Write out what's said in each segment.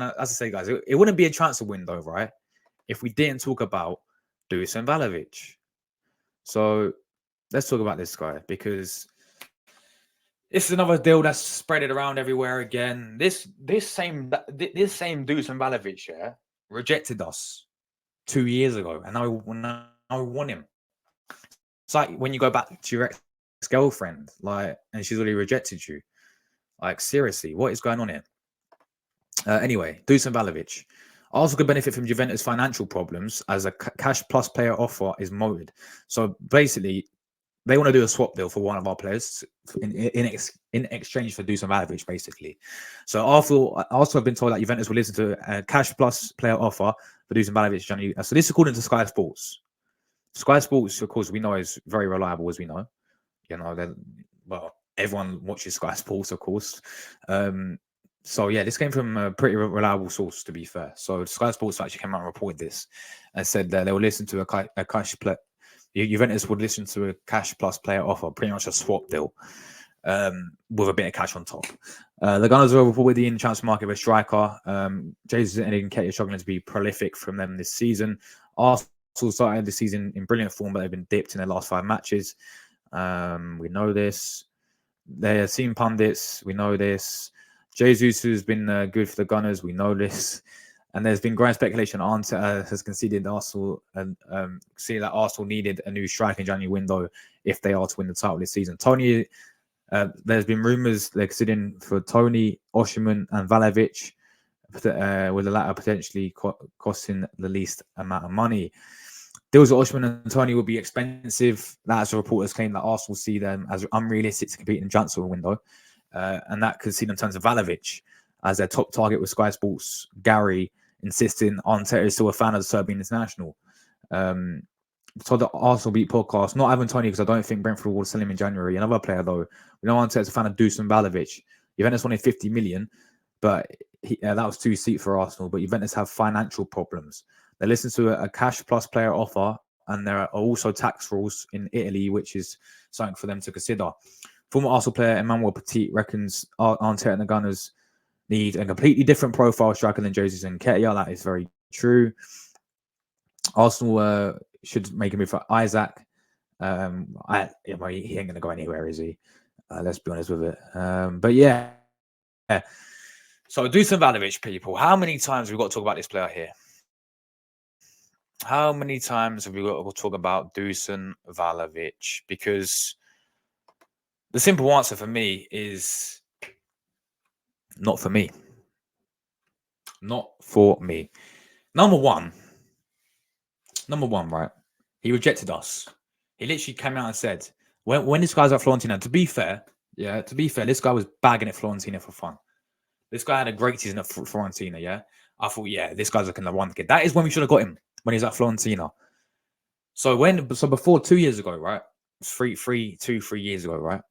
as I say, guys, it wouldn't be a transfer window, right, if we didn't talk about Dusan Vlahovic. So let's talk about this guy, because this is another deal that's spreaded around everywhere again. This same Dusan Vlahovic, yeah, rejected us 2 years ago, and now we want him. It's like when you go back to your ex-girlfriend, like, and she's already rejected you. Like, seriously, what is going on here? Anyway, Dusan Vlahovic. Arsenal could benefit from Juventus' financial problems as a cash plus player offer is mooted. So basically, they want to do a swap deal for one of our players in exchange for Dusan Vlahovic, basically. So Arsenal have been told that Juventus will listen to a cash plus player offer for Dusan Vlahovic. So this is according to Sky Sports. Sky Sports, of course, we know is very reliable, as we know. You know, well, everyone watches Sky Sports, of course. So yeah, this came from a pretty reliable source, to be fair. So Sky Sports actually came out and reported this and said that they will listen to a cash play. Juventus would listen to a cash plus player offer, pretty much a swap deal, with a bit of cash on top. The Gunners are reportedly in the transfer market with a striker. Jesus and Nketiah are struggling to be prolific from them this season. Arsenal started the season in brilliant form, but they've been dipped in their last 5 matches. We know this. They have seen pundits. We know this. Jesus has been good for the Gunners. We know this. And there's been growing speculation Arteta has conceded Arsenal and see that Arsenal needed a new striker in January window if they are to win the title this season. Tony, there's been rumours they're considering for Tony, Osimhen, and Vlahovic, with the latter potentially costing the least amount of money. Deals with Osimhen and Tony will be expensive. That's a reporters claim that Arsenal see them as unrealistic to compete in the transfer window, and that could see them turn to Vlahovic as their top target, with Sky Sports Gary insisting Arteta is still a fan of the Serbian international. So the Arsenal Beat podcast, not having Tony because I don't think Brentford will sell him in January. Another player though, we know Arteta is a fan of Dusan Vlahovic. Juventus wanted 50 million, but that was too steep for Arsenal. But Juventus have financial problems. They listen to a cash plus player offer, and there are also tax rules in Italy, which is something for them to consider. Former Arsenal player Emmanuel Petit reckons Arteta and the Gunners need a completely different profile striker than Jesus and Nketiah. That is very true. Arsenal should make a move for Isaac. He ain't going to go anywhere, is he? Let's be honest with it. But yeah. So Dusan Vlahovic, people. How many times have we got to talk about this player here? How many times have we got to talk about Dusan Vlahovic? Because the simple answer for me is not for me. Not for me. Number one, right? He rejected us. He literally came out and said, when this guy's at Fiorentina, to be fair, this guy was bagging at Fiorentina for fun. This guy had a great season at Fiorentina, yeah? I thought, yeah, this guy's looking like one kid. That is when we should have got him, when he was at Fiorentina. So before 2 years ago, right? 3 years ago, right?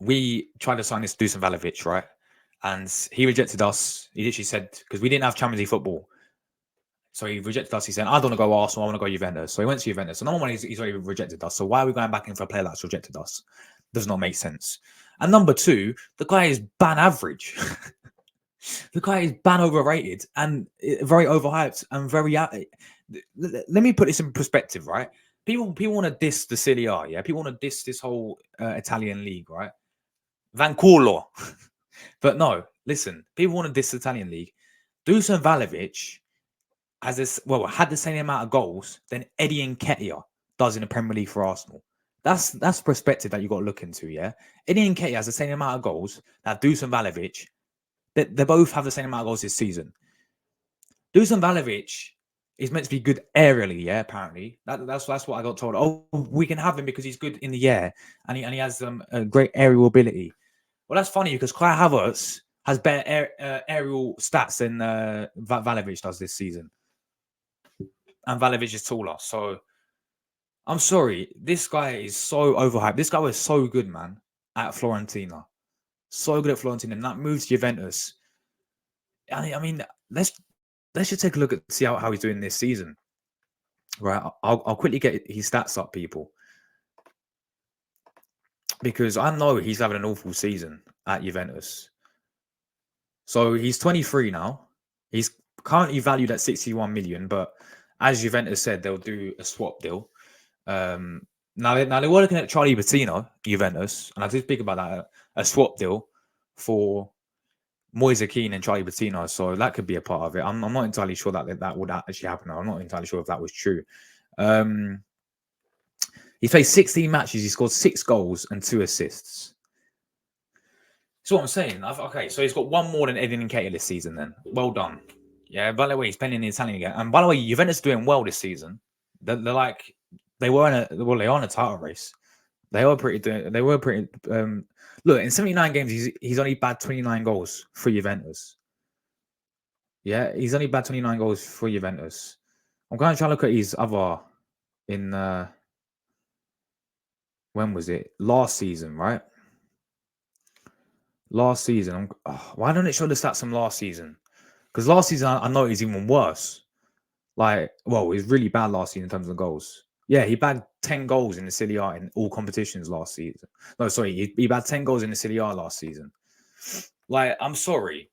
We tried to sign this Dusan Vlahovic, right? And he rejected us. He literally said, because we didn't have Champions League football. So he rejected us. He said, I don't want to go Arsenal, I want to go Juventus. So he went to Juventus. So number one, he's already rejected us. So why are we going back in for a player that's rejected us? Does not make sense. And number two, the guy is ban average. The guy is ban overrated and very overhyped and very... Let me put this in perspective, right? People want to diss the Serie A, yeah? People want to diss this whole Italian league, right? Vanculo. But no, listen, people want to diss the Italian league. Dusan Vlahovic had the same amount of goals than Eddie Nketiah does in the Premier League for Arsenal. That's perspective that you got to look into, yeah? Eddie Nketiah has the same amount of goals that Dusan Vlahovic. They both have the same amount of goals this season. Dusan Vlahovic is meant to be good aerially, yeah, apparently. That's what I got told. Oh, we can have him because he's good in the air and he has a great aerial ability. Well, that's funny because Kai Havertz has better aerial stats than Vlahovic does this season. And Vlahovic is taller. So, I'm sorry. This guy is so overhyped. This guy was so good, man, at Fiorentina. So good at Fiorentina. And that moves to Juventus. I mean, let's just take a look at see how he's doing this season. Right? I'll quickly get his stats up, people. Because I know he's having an awful season at Juventus. So he's 23 now. He's currently valued at 61 million, but as Juventus said, they'll do a swap deal. Now they were looking at Charlie Patino, Juventus, and I did speak about that, a swap deal for Moise Kean and Charlie Patino, so that could be a part of it. I'm not entirely sure that would actually happen. I'm not entirely sure if that was true. He played 16 matches. He scored 6 goals and 2 assists. So what I'm saying, okay, so he's got one more than Edin Nketiah this season. Then well done. Yeah. By the way, he's playing in the Italian again. And by the way, Juventus doing well this season. They're like they were they're on a title race. They were pretty. Look, in 79 games, he's only bagged 29 goals for Juventus. Yeah, he's only bagged 29 goals for Juventus. I'm going to try to look at his other in when was it? Last season, right? Last season. Why don't it show the stats from last season? Because last season I know he's even worse. Like, well, it was really bad last season in terms of goals. Yeah, he bagged 10 goals in the Serie A in all competitions last season. No, sorry, he bagged 10 goals in the Serie A last season. Like, I'm sorry.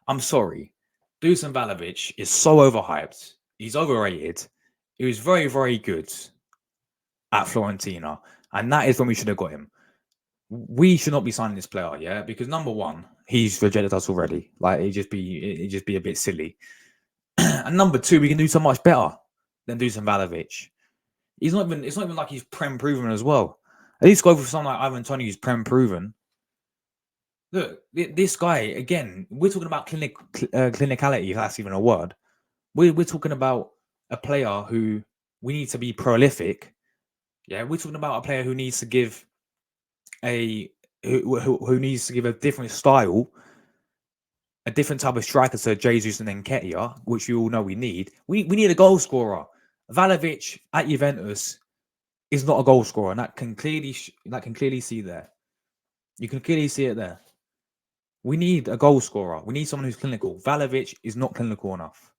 Dusan Vlahovic is so overhyped. He's overrated. He was very, very good at Fiorentina. And that is when we should have got him. We should not be signing this player, yeah? Because number one, he's rejected us already. Like, it'd just be a bit silly. And number two, we can do so much better than Dusan Vlahovic. It's not even like he's prem proven as well. At least go for someone like Ivan Toney who's prem proven. Look, this guy again. We're talking about clinicality. If that's even a word. We're talking about a player who we need to be prolific. Yeah, we're talking about a player who needs to give who needs to give a different style, a different type of striker to Jesus and Nketiah, which you all know we need. We need a goal scorer. Vlahovic at Juventus is not a goal scorer, and that can clearly see there. You can clearly see it there. We need a goal scorer. We need someone who's clinical. Vlahovic is not clinical enough.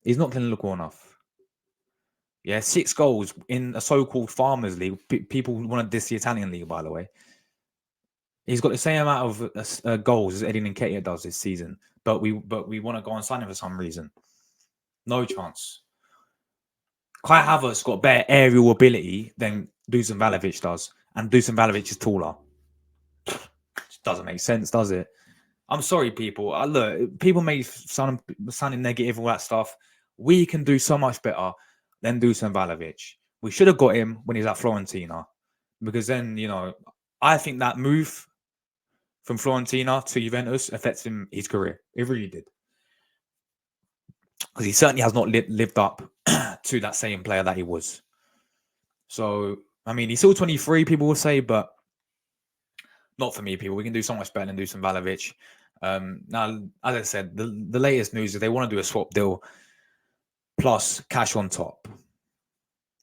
He's not clinical enough. Yeah, 6 goals in a so-called Farmers League. People want to diss the Italian league, by the way. He's got the same amount of goals as Edin Nketiah does this season, but we want to go and sign him for some reason. No chance. Kai Havertz got better aerial ability than Dusan Vlahovic does, and Dusan Vlahovic is taller. Doesn't make sense, does it? I'm sorry, people. Look, people may sound negative, all that stuff. We can do so much better than Dusan Vlahovic. We should have got him when he's at Fiorentina, because then, you know, I think that move from Fiorentina to Juventus affected his career. It really did. Because he certainly has not lived up to that same player that he was. So, I mean, he's still 23, people will say, but not for me, people. We can do so much better than Dusan Vlahovic. Now, as I said, the latest news is they want to do a swap deal plus cash on top.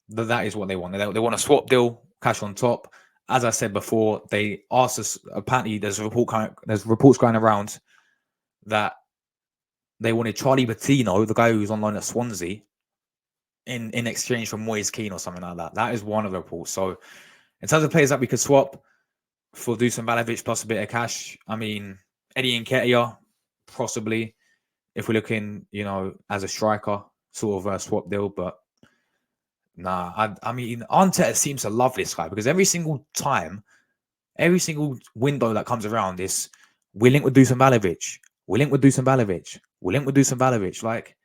That is what they want. They want a swap deal, cash on top. As I said before, they asked us. Apparently, there's reports going around that they wanted Charlie Patino, the guy who's on loan at Swansea, in exchange for Moise Kean or something like that. That is one of the reports. So, in terms of players that we could swap for Dusan Vlahovic plus a bit of cash, I mean, Edin Nketiah, possibly, if we're looking, you know, as a striker, sort of a swap deal. But nah, I mean, Arteta seems to love this guy, because every single window that comes around is, we're linked with Dusan Vlahovic. We're linked with Dusan Vlahovic. We're linked with Dusan Vlahovic. Like,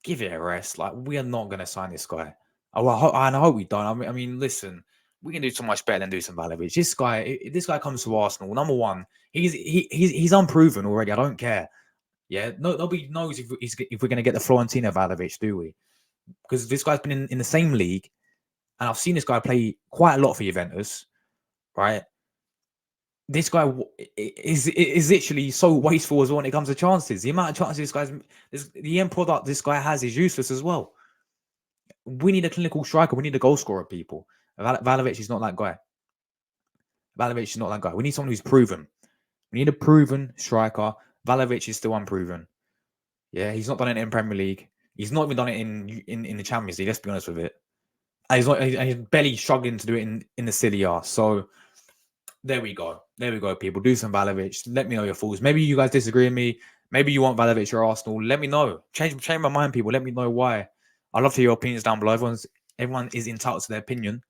give it a rest. Like, we are not going to sign this guy. I hope we don't. I mean, listen, we can do so much better than Dusan Vlahovic. This guy comes to Arsenal. Number one, he's unproven already. I don't care. Yeah, nobody knows if we're going to get the Fiorentina Vlahovic, do we? Because this guy's been in the same league, and I've seen this guy play quite a lot for Juventus, right? This guy is literally so wasteful as well when it comes to chances. The amount of chances the end product this guy has is useless as well. We need a clinical striker. We need a goal scorer, people. Vlahovic is not that guy. Vlahovic is not that guy. We need someone who's proven. We need a proven striker. Vlahovic is still unproven. Yeah, he's not done it in Premier League. He's not even done it in the Champions League. Let's be honest with it. And he's barely struggling to do it in the Serie A. So there we go. There we go, people. Dusan Vlahovic. Let me know your thoughts. Maybe you guys disagree with me. Maybe you want Vlahovic or Arsenal. Let me know. Change my mind, people. Let me know why. I'd love to hear your opinions down below. Everyone is entitled to their opinion.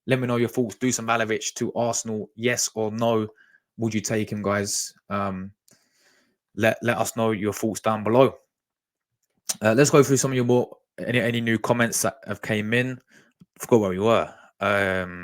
Let me know your thoughts. Dusan Vlahovic to Arsenal, yes or no? Would you take him, guys? Let us know your thoughts down below. Let's go through some of your any new comments that have came in. I forgot where we were.